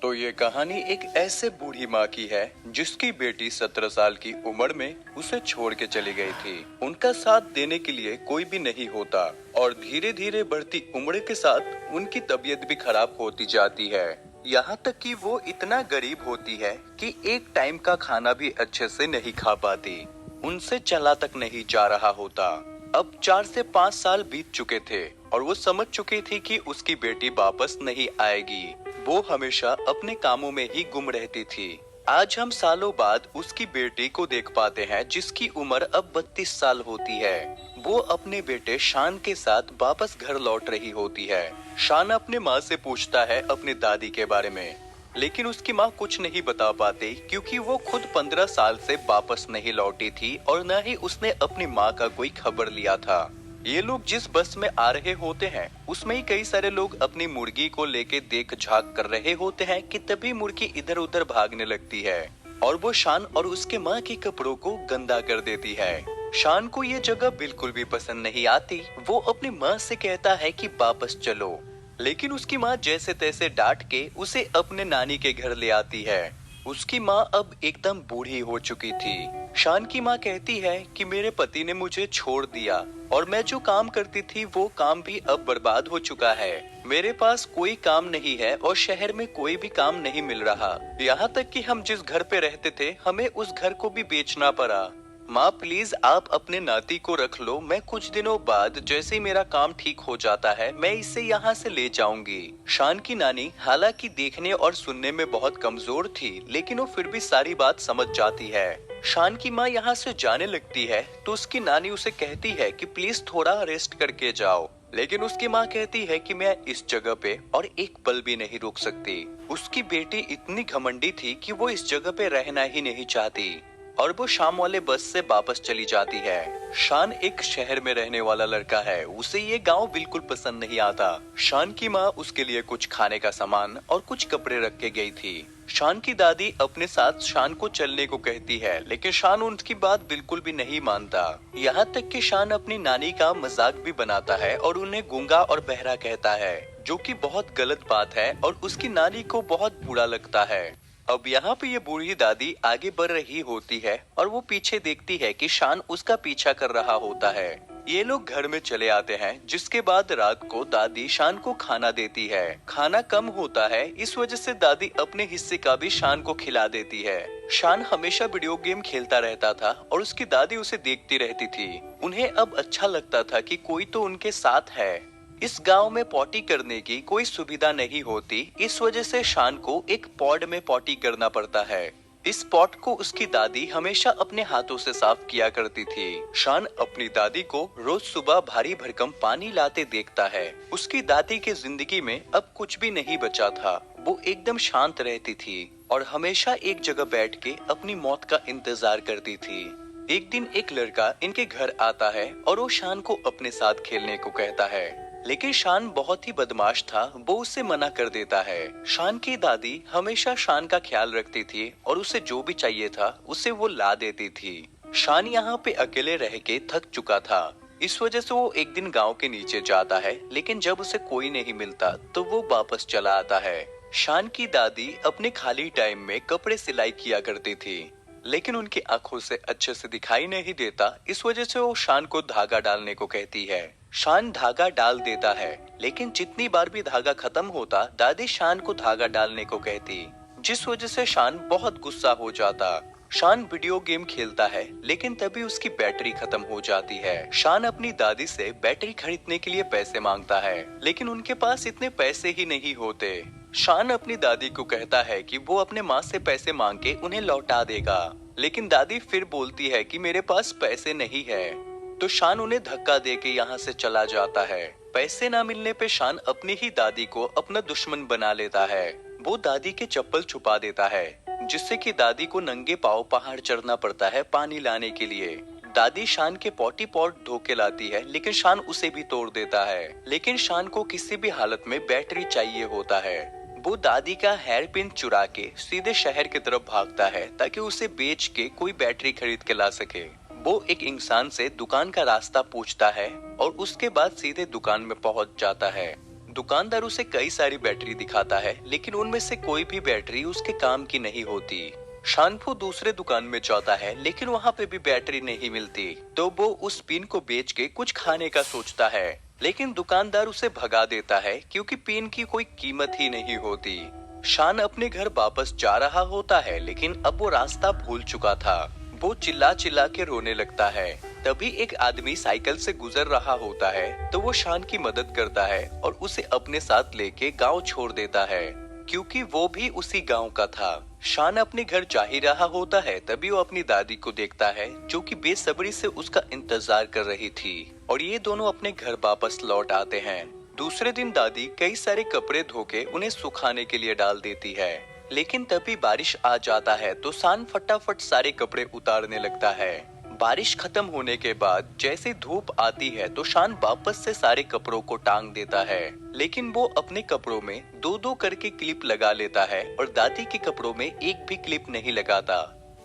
तो ये कहानी एक ऐसे बूढ़ी माँ की है जिसकी बेटी 17 साल की उम्र में उसे छोड़ के चली गई थी। उनका साथ देने के लिए कोई भी नहीं होता और धीरे धीरे बढ़ती उम्र के साथ उनकी तबीयत भी खराब होती जाती है। यहाँ तक कि वो इतना गरीब होती है कि एक टाइम का खाना भी अच्छे से नहीं खा पाती। उनसे चला तक नहीं जा रहा होता। अब 4 से 5 साल बीत चुके थे और वो समझ चुकी थी कि उसकी बेटी वापस नहीं आएगी। वो हमेशा अपने कामों में ही गुम रहती थी। आज हम सालों बाद उसकी बेटी को देख पाते हैं जिसकी उम्र अब 32 साल होती है। वो अपने बेटे शान के साथ वापस घर लौट रही होती है। शान अपने माँ से पूछता है अपनी दादी के बारे में, लेकिन उसकी माँ कुछ नहीं बता पाती क्योंकि वो खुद 15 साल से वापस नहीं लौटी थी और न ही उसने अपनी माँ का कोई खबर लिया था। ये लोग जिस बस में आ रहे होते हैं उसमें ही कई सारे लोग अपनी मुर्गी को लेके देख झाक कर रहे होते हैं कि तभी मुर्गी इधर उधर भागने लगती है और वो शान और उसके माँ के कपड़ों को गंदा कर देती है। शान को ये जगह बिल्कुल भी पसंद नहीं आती। वो अपनी माँ से कहता है कि वापस चलो, लेकिन उसकी माँ जैसे तैसे डांट के उसे अपने नानी के घर ले आती है। उसकी माँ अब एकदम बूढ़ी हो चुकी थी। शान की माँ कहती है कि मेरे पति ने मुझे छोड़ दिया और मैं जो काम करती थी वो काम भी अब बर्बाद हो चुका है। मेरे पास कोई काम नहीं है और शहर में कोई भी काम नहीं मिल रहा। यहाँ तक कि हम जिस घर पे रहते थे हमें उस घर को भी बेचना पड़ा। माँ प्लीज आप अपने नाती को रख लो। मैं कुछ दिनों बाद जैसे ही मेरा काम ठीक हो जाता है मैं इसे यहाँ से ले जाऊंगी। शान की नानी हालांकि देखने और सुनने में बहुत कमजोर थी, लेकिन वो फिर भी सारी बात समझ जाती है। शान की माँ यहाँ से जाने लगती है तो उसकी नानी उसे कहती है कि प्लीज थोड़ा रेस्ट करके जाओ, लेकिन उसकी माँ कहती है कि मैं इस जगह पे और एक पल भी नहीं रुक सकती। उसकी बेटी इतनी घमंडी थी कि वो इस जगह पे रहना ही नहीं चाहती और वो शाम वाले बस से वापस चली जाती है। शान एक शहर में रहने वाला लड़का है, उसे ये गांव बिल्कुल पसंद नहीं आता। शान की माँ उसके लिए कुछ खाने का सामान और कुछ कपड़े रख के गई थी। शान की दादी अपने साथ शान को चलने को कहती है, लेकिन शान उनकी बात बिल्कुल भी नहीं मानता। यहाँ तक कि शान अपनी नानी का मजाक भी बनाता है और उन्हें गूंगा और बहरा कहता है, जो कि बहुत गलत बात है और उसकी नानी को बहुत बुरा लगता है। अब यहाँ पे ये बूढ़ी दादी आगे बढ़ रही होती है और वो पीछे देखती है कि शान उसका पीछा कर रहा होता है। ये लोग घर में चले आते हैं, जिसके बाद रात को दादी शान को खाना देती है। खाना कम होता है, इस वजह से दादी अपने हिस्से का भी शान को खिला देती है। शान हमेशा वीडियो गेम खेलता रहता था और उसकी दादी उसे देखती रहती थी। उन्हें अब अच्छा लगता था कि कोई तो उनके साथ है। इस गांव में पॉटी करने की कोई सुविधा नहीं होती, इस वजह से शान को एक पॉड में पॉटी करना पड़ता है। इस पॉट को उसकी दादी हमेशा अपने हाथों से साफ किया करती थी। शान अपनी दादी को रोज सुबह भारी भरकम पानी लाते देखता है। उसकी दादी के जिंदगी में अब कुछ भी नहीं बचा था। वो एकदम शांत रहती थी और हमेशा एक जगह बैठ के अपनी मौत का इंतजार करती थी। एक दिन एक लड़का इनके घर आता है और वो शान को अपने साथ खेलने को कहता है, लेकिन शान बहुत ही बदमाश था। वो उसे मना कर देता है। शान की दादी हमेशा शान का ख्याल रखती थी और उसे जो भी चाहिए था उसे वो ला देती थी। शान यहाँ पे अकेले रह के थक चुका था, इस वजह से वो एक दिन गांव के नीचे जाता है, लेकिन जब उसे कोई नहीं मिलता तो वो वापस चला आता है। शान की दादी अपने खाली टाइम में कपड़े सिलाई किया करती थी, लेकिन उनकी आंखों से अच्छे से दिखाई नहीं देता, इस वजह से वो शान को धागा डालने को कहती है। शान धागा डाल देता है, लेकिन जितनी बार भी धागा खत्म होता दादी शान को धागा डालने को कहती, जिस वजह से शान बहुत गुस्सा हो जाता। शान वीडियो गेम खेलता है, लेकिन तभी उसकी बैटरी खत्म हो जाती है। शान अपनी दादी से बैटरी खरीदने के लिए पैसे मांगता है, लेकिन उनके पास इतने पैसे ही नहीं होते। शान अपनी दादी को कहता है कि वो अपने माँ से पैसे मांग के उन्हें लौटा देगा, लेकिन दादी फिर बोलती है कि मेरे पास पैसे नहीं है। तो शान उन्हें धक्का दे के यहाँ से चला जाता है। पैसे ना मिलने पे शान अपनी ही दादी को अपना दुश्मन बना लेता है। वो दादी के चप्पल छुपा देता है, जिससे कि दादी को नंगे पाँव पहाड़ चढ़ना पड़ता है पानी लाने के लिए। दादी शान के पॉटी पॉट धो के लाती है, लेकिन शान उसे भी तोड़ देता है। लेकिन शान को किसी भी हालत में बैटरी चाहिए होता है। वो दादी का हेयर पिन चुरा के सीधे शहर की तरफ भागता है ताकि उसे बेच के कोई बैटरी खरीद के ला सके। वो एक इंसान से दुकान का रास्ता पूछता है और उसके बाद सीधे दुकान में पहुंच जाता है। दुकानदार उसे कई सारी बैटरी दिखाता है, लेकिन उनमें से कोई भी बैटरी उसके काम की नहीं होती। शानफू दूसरे दुकान में जाता है, लेकिन वहाँ पे भी बैटरी नहीं मिलती। तो वो उस पिन को बेच के कुछ खाने का सोचता है, लेकिन दुकानदार उसे भगा देता है क्योंकि पिन की कोई कीमत ही नहीं होती। शान अपने घर वापस जा रहा होता है, लेकिन अब वो रास्ता भूल चुका था। वो चिल्ला चिल्ला के रोने लगता है। तभी एक आदमी साइकिल से गुजर रहा होता है, तो वो शान की मदद करता है और उसे अपने साथ लेके गांव छोड़ देता है, क्योंकि वो भी उसी गांव का था। शान अपने घर जा ही रहा होता है, तभी वो अपनी दादी को देखता है, जो कि बेसब्री से उसका इंतजार कर रही थी। और ये दोनों अपने घर वापस लौट आते हैं। दूसरे दिन दादी कई सारे कपड़े धो के उन्हें सुखाने के लिए डाल देती है, लेकिन तभी बारिश आ जाता है, तो शान फटाफट सारे कपड़े उतारने लगता है। बारिश खत्म होने के बाद जैसे धूप आती है, तो शान वापस से सारे कपड़ों को टांग देता है, लेकिन वो अपने कपड़ों में दो दो करके क्लिप लगा लेता है और दादी के कपड़ों में एक भी क्लिप नहीं लगाता,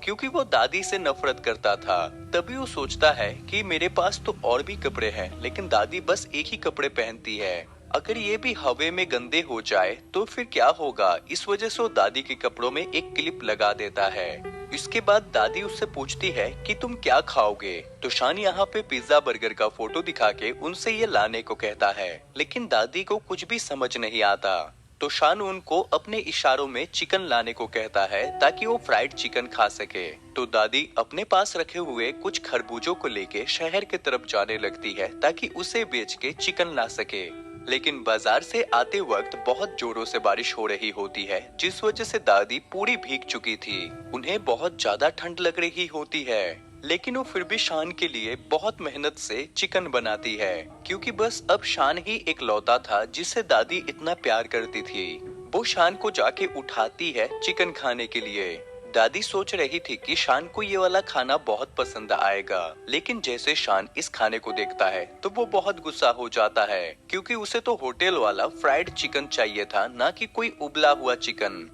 क्योंकि वो दादी से नफरत करता था। तभी वो सोचता है कि मेरे पास तो और भी कपड़े हैं, लेकिन दादी बस एक ही कपड़े पहनती है। अगर ये भी हवा में गंदे हो जाए तो फिर क्या होगा। इस वजह से वो दादी के कपड़ों में एक क्लिप लगा देता है। इसके बाद दादी उससे पूछती है कि तुम क्या खाओगे, तो शान यहाँ पे पिज्जा बर्गर का फोटो दिखा के उनसे ये लाने को कहता है, लेकिन दादी को कुछ भी समझ नहीं आता। तो शान उनको अपने इशारों में चिकन लाने को कहता है, ताकि वो फ्राइड चिकन खा सके। तो दादी अपने पास रखे हुए कुछ खरबूजों को लेके शहर की तरफ जाने लगती है, ताकि उसे बेच के चिकन ला सके। लेकिन बाजार से आते वक्त बहुत जोरों से बारिश हो रही होती है, जिस वजह से दादी पूरी भीग चुकी थी। उन्हें बहुत ज्यादा ठंड लग रही होती है, लेकिन वो फिर भी शान के लिए बहुत मेहनत से चिकन बनाती है, क्योंकि बस अब शान ही एक लौता था जिसे दादी इतना प्यार करती थी। वो शान को जाके उठाती है चिकन खाने के लिए। दादी सोच रही थी कि शान को ये वाला खाना बहुत पसंद आएगा, लेकिन जैसे शान इस खाने को देखता है तो वो बहुत गुस्सा हो जाता है, क्योंकि उसे तो होटल वाला फ्राइड चिकन चाहिए था, ना कि कोई उबला हुआ चिकन।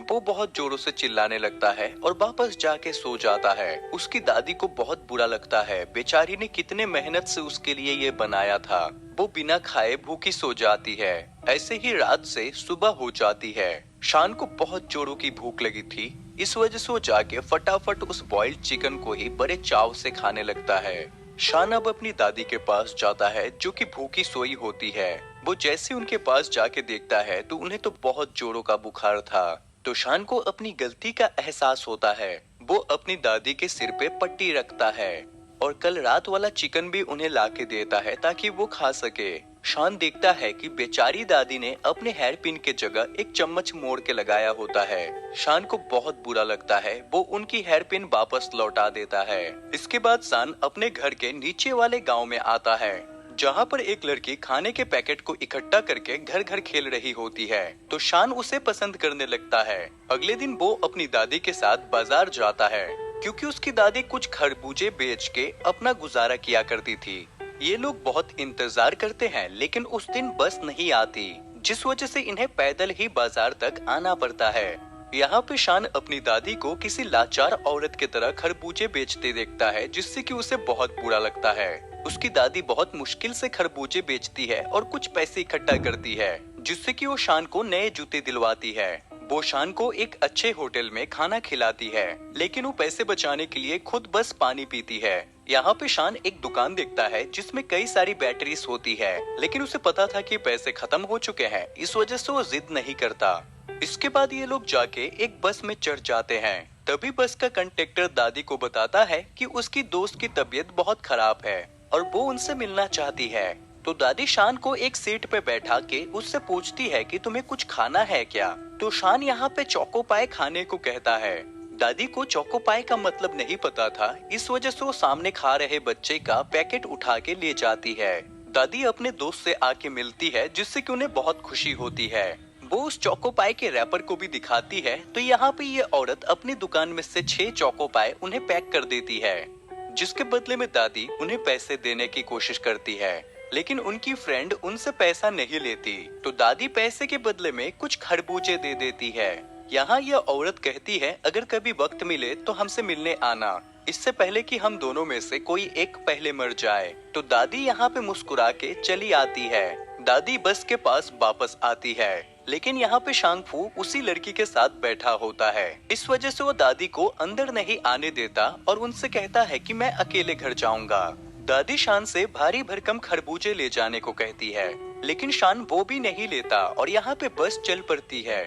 वो बहुत जोरों से चिल्लाने लगता है और वापस जाके सो जाता है। उसकी दादी को बहुत बुरा लगता है, बेचारी ने कितने मेहनत से उसके लिए ये बनाया था। वो बिना खाए भूखी सो जाती है। ऐसे ही रात से सुबह हो जाती है। शान को बहुत जोरों की भूख लगी थी, इस वजह से वो जाके फटाफट उस बॉइल्ड चिकन को ही बड़े चाव से खाने लगता है। शान अब अपनी दादी के पास जाता है, जो कि भूखी सोई होती है। वो जैसे उनके पास जाके देखता है तो उन्हें तो बहुत जोरों का बुखार था। तो शान को अपनी गलती का एहसास होता है। वो अपनी दादी के सिर पे पट्टी रखता है और कल रात वाला चिकन भी उन्हें लाके देता है, ताकि वो खा सके। शान देखता है कि बेचारी दादी ने अपने हेयर पिन के जगह एक चम्मच मोड़ के लगाया होता है। शान को बहुत बुरा लगता है। वो उनकी हेयर पिन वापस लौटा देता है। इसके बाद शान अपने घर के नीचे वाले गांव में आता है, जहाँ पर एक लड़की खाने के पैकेट को इकट्ठा करके घर घर खेल रही होती है। तो शान उसे पसंद करने लगता है। अगले दिन वो अपनी दादी के साथ बाजार जाता है, क्योंकि उसकी दादी कुछ खरबूजे बेच के अपना गुजारा किया करती थी। ये लोग बहुत इंतजार करते हैं, लेकिन उस दिन बस नहीं आती, जिस वजह से इन्हें पैदल ही बाजार तक आना पड़ता है। यहाँ पे शान अपनी दादी को किसी लाचार औरत की तरह खरबूजे बेचते देखता है, जिससे कि उसे बहुत बुरा लगता है। उसकी दादी बहुत मुश्किल से खरबूजे बेचती है और कुछ पैसे इकट्ठा करती है, जिससे कि वो शान को नए जूते दिलवाती है। वो शान को एक अच्छे होटल में खाना खिलाती है, लेकिन वो पैसे बचाने के लिए खुद बस पानी पीती है। यहाँ पे शान एक दुकान देखता है जिसमें कई सारी बैटरीज होती है, लेकिन उसे पता था कि पैसे खत्म हो चुके हैं, इस वजह से वो जिद नहीं करता। इसके बाद ये लोग जाके एक बस में चढ़ जाते हैं। तभी बस का कंडक्टर दादी को बताता है कि उसकी दोस्त की तबीयत बहुत खराब है और वो उनसे मिलना चाहती है। तो दादी शान को एक सीट पे बैठा के उससे पूछती है कि तुम्हें कुछ खाना है क्या। तो शान यहाँ पे चोको पाए खाने को कहता है। दादी को चोको पाए का मतलब नहीं पता था, इस वजह से वो सामने खा रहे बच्चे का पैकेट उठा के ले जाती है। दादी अपने दोस्त से आके मिलती है, जिससे कि उन्हें बहुत खुशी होती है। वो उस चोको पाए के रैपर को भी दिखाती है। तो यहाँ पे ये औरत अपनी दुकान में से 6 चोको पाए उन्हें पैक कर देती है, जिसके बदले में दादी उन्हें पैसे देने की कोशिश करती है, लेकिन उनकी फ्रेंड उनसे पैसा नहीं लेती। तो दादी पैसे के बदले में कुछ खरबूजे दे देती है। यहाँ यह औरत कहती है, अगर कभी वक्त मिले तो हमसे मिलने आना, इससे पहले कि हम दोनों में से कोई एक पहले मर जाए। तो दादी यहाँ पे मुस्कुरा के चली आती है। दादी बस के पास वापस आती है, लेकिन यहाँ पे शांगफू उसी लड़की के साथ बैठा होता है। इस वजह से वो दादी को अंदर नहीं आने देता और उनसे कहता है कि मैं अकेले घर जाऊंगा। दादी शान से भारी भरकम खरबूजे ले जाने को कहती है, लेकिन शान वो भी नहीं लेता और यहाँ पे बस चल पड़ती है।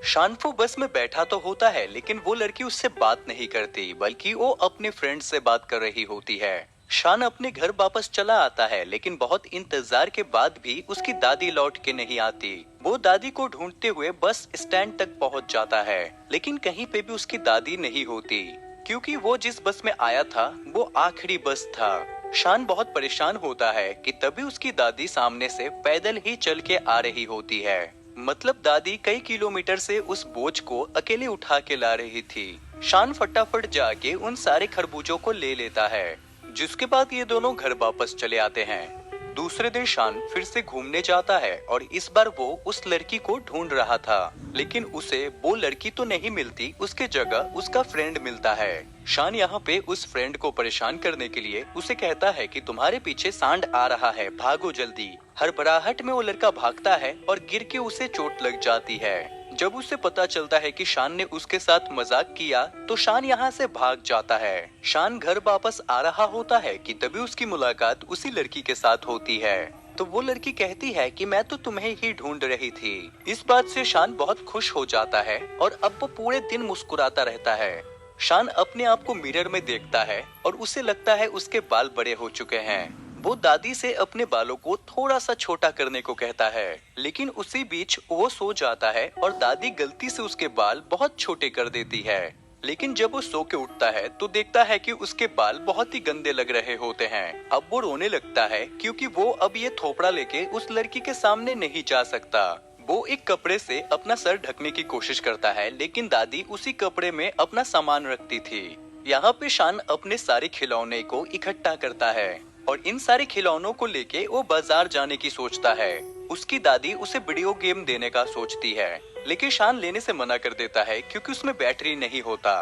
शानफू बस में बैठा तो होता है, लेकिन वो लड़की उससे बात नहीं करती, बल्कि वो अपने फ्रेंड से बात कर रही होती है। शान अपने घर वापस चला आता है, लेकिन बहुत इंतजार के बाद भी उसकी दादी लौट के नहीं आती। वो दादी को ढूंढते हुए बस स्टैंड तक पहुंच जाता है, लेकिन कहीं पे भी उसकी दादी नहीं होती, क्योंकि वो जिस बस में आया था वो आखिरी बस था। शान बहुत परेशान होता है कि तभी उसकी दादी सामने से पैदल ही चल के आ रही होती है। मतलब दादी कई किलोमीटर से उस बोझ को अकेले उठा के ला रही थी। शान फटाफट जाके उन सारे खरबूजों को ले लेता है, जिसके बाद ये दोनों घर वापस चले आते हैं। दूसरे दिन शान फिर से घूमने जाता है और इस बार वो उस लड़की को ढूंढ रहा था, लेकिन उसे वो लड़की तो नहीं मिलती, उसके जगह उसका फ्रेंड मिलता है। शान यहाँ पे उस फ्रेंड को परेशान करने के लिए उसे कहता है कि तुम्हारे पीछे सांड आ रहा है, भागो जल्दी। हड़बड़ाहट में वो लड़का भागता है और गिर के उसे चोट लग जाती है। जब उसे पता चलता है कि शान ने उसके साथ मजाक किया तो शान यहाँ से भाग जाता है। शान घर वापस आ रहा होता है कि तभी उसकी मुलाकात उसी लड़की के साथ होती है। तो वो लड़की कहती है कि मैं तो तुम्हें ही ढूंढ रही थी। इस बात से शान बहुत खुश हो जाता है और अब वो पूरे दिन मुस्कुराता रहता है। शान अपने आप को मिरर में देखता है और उसे लगता है उसके बाल बड़े हो चुके हैं। वो दादी से अपने बालों को थोड़ा सा छोटा करने को कहता है, लेकिन उसी बीच वो सो जाता है और दादी गलती से उसके बाल बहुत छोटे कर देती है। लेकिन जब वो सो के उठता है तो देखता है कि उसके बाल बहुत ही गंदे लग रहे होते हैं। अब वो रोने लगता है, क्योंकि वो अब ये थोपड़ा लेके उस लड़की के सामने नहीं जा सकता। वो एक कपड़े से अपना सर ढकने की कोशिश करता है, लेकिन दादी उसी कपड़े में अपना सामान रखती थी। यहाँ पे शान अपने सारे खिलौने को इकट्ठा करता है और इन सारे खिलौनों को लेके वो बाजार जाने की सोचता है। उसकी दादी उसे वीडियो गेम देने का सोचती है, लेकिन शान लेने से मना कर देता है क्योंकि उसमें बैटरी नहीं होता।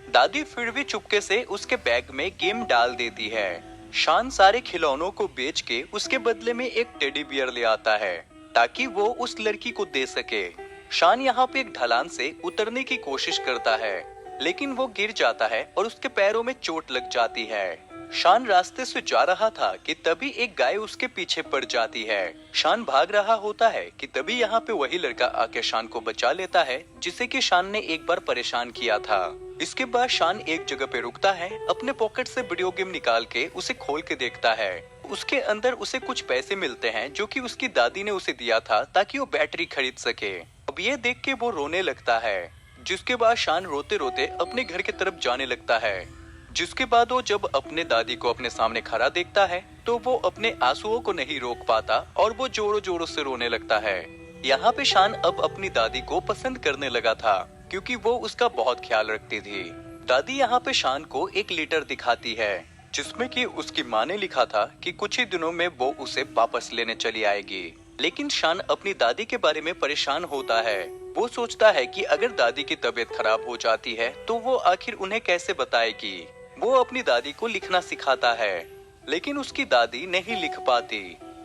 दादी फिर भी चुपके से उसके बैग में गेम डाल देती है। शान सारे खिलौनों को बेच के उसके बदले में एक टेडी बियर ले आता है ताकि वो उस लड़की को दे सके। शान यहाँ पे एक ढलान से उतरने की कोशिश करता है, लेकिन वो गिर जाता है और उसके पैरों में चोट लग जाती है। शान रास्ते से जा रहा था कि तभी एक गाय उसके पीछे पड़ जाती है। शान भाग रहा होता है कि तभी यहाँ पे वही लड़का आके शान को बचा लेता है, जिसे कि शान ने एक बार परेशान किया था। इसके बाद शान एक जगह पे रुकता है, अपने पॉकेट से वीडियो गेम निकाल के उसे खोल के देखता है। उसके अंदर उसे कुछ पैसे मिलते हैं जो कि उसकी दादी ने उसे दिया था ताकि वो बैटरी खरीद सके। अब ये देख के वो रोने लगता है, जिसके बाद शान रोते रोते अपने घर की तरफ जाने लगता है। जिसके बाद वो जब अपने दादी को अपने सामने खड़ा देखता है तो वो अपने आंसुओं को नहीं रोक पाता और वो जोरों जोरों से रोने लगता है। यहाँ पे शान अब अपनी दादी को पसंद करने लगा था, क्योंकि वो उसका बहुत ख्याल रखती थी। दादी यहाँ पे शान को एक लेटर दिखाती है, जिसमें कि उसकी माँ ने लिखा था कि कुछ ही दिनों में वो उसे वापस लेने चली आएगी। लेकिन शान अपनी दादी के बारे में परेशान होता है। वो सोचता है कि अगर दादी की तबीयत खराब हो जाती है तो वो आखिर उन्हें कैसे बताएगी। वो अपनी दादी को लिखना सिखाता है, लेकिन उसकी दादी नहीं लिख पाती।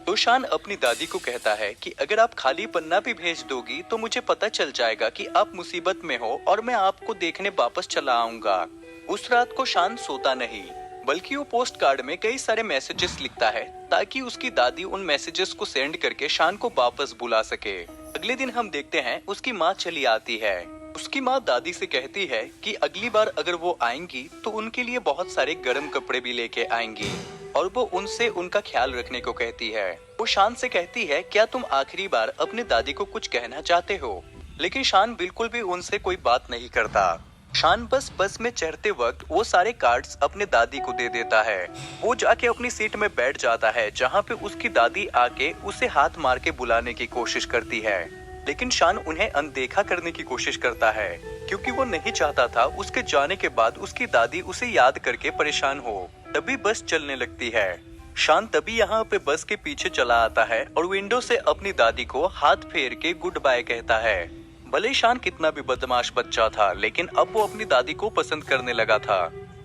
तो शान अपनी दादी को कहता है कि अगर आप खाली पन्ना भी भेज दोगी तो मुझे पता चल जाएगा कि आप मुसीबत में हो और मैं आपको देखने वापस चला आऊंगा। उस रात को शान सोता नहीं, बल्कि वो पोस्ट कार्ड में कई सारे मैसेजेस लिखता है ताकि उसकी दादी उन मैसेजेस को सेंड करके शान को वापस बुला सके। अगले दिन हम देखते हैं उसकी माँ चली आती है। उसकी माँ दादी से कहती है कि अगली बार अगर वो आएंगी तो उनके लिए बहुत सारे गर्म कपड़े भी लेके आएंगी और वो उनसे उनका ख्याल रखने को कहती है। वो शान से कहती है, क्या तुम आखिरी बार अपने दादी को कुछ कहना चाहते हो? लेकिन शान बिल्कुल भी उनसे कोई बात नहीं करता। शान बस में चढ़ते वक्त वो सारे कार्ड्स अपने दादी को दे देता है। वो जाके अपनी सीट में बैठ जाता है, जहाँ पे उसकी दादी आके उसे हाथ मार के बुलाने की कोशिश करती है, लेकिन शान उन्हें अनदेखा करने की कोशिश करता है, क्योंकि वो नहीं चाहता था उसके जाने के बाद उसकी दादी उसे याद करके परेशान हो। तभी बस चलने लगती है। शान तभी यहाँ पे बस के पीछे चला आता है और विंडो से अपनी दादी को हाथ फेर के गुड बाय कहता है। भले शान कितना भी बदमाश बच्चा था, लेकिन अब वो अपनी दादी को पसंद करने लगा था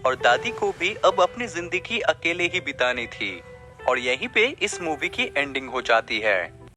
और दादी को भी अब अपनी जिंदगी अकेले ही बितानी थी। और यहीं पे इस मूवी की एंडिंग हो जाती है।